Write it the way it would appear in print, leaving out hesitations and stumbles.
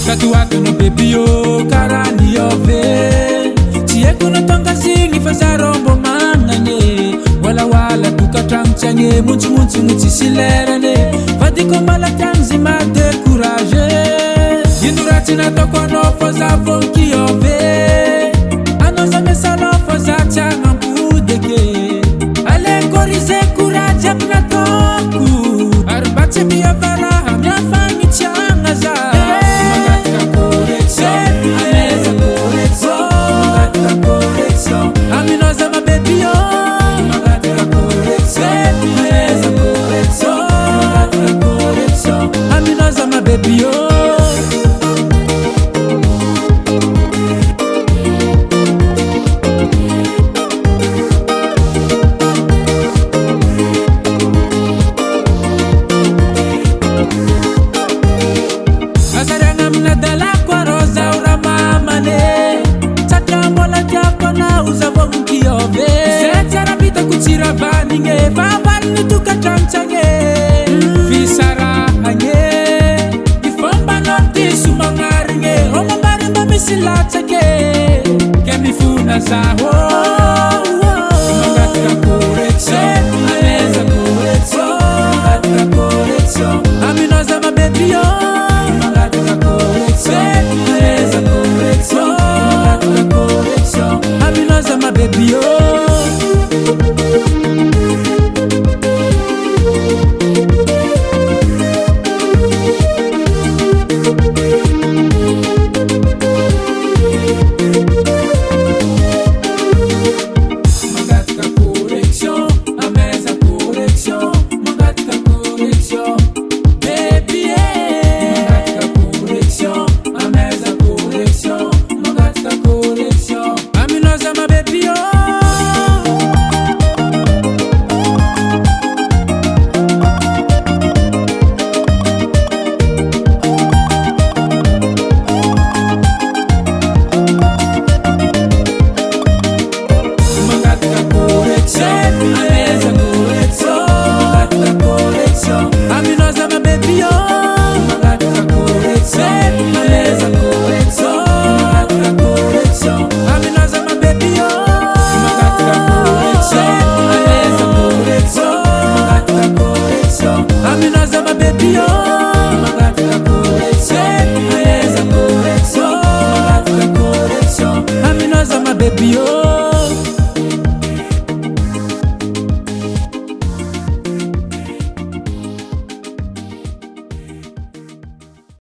Tatuato no baby yo karani yove Tieko no tonga zingi fazarombo manane Wala wala tuka trangchanye Munchi munchi munchi silerane Vadiko mala tanzi ma découragé Yindurati na toko no faza fonki yove Anoza mesalo faza changa mpudeke Ale korize kuraja mna toku Arbache miya vara hamya fangi changa za baby yo Asaranga mnadala kwa rosa uramamane Chakambola jako na uzavo mkiove Sechara vita kuchira vaninge Vavani tukachamchange Visara hanye Silatake kemi funa zaho Magatka correction Ameza correction Magatka correction Aminoza ma baby yo Magatka correction Ameza correction Magatka correction Aminoza ma baby yo baby yo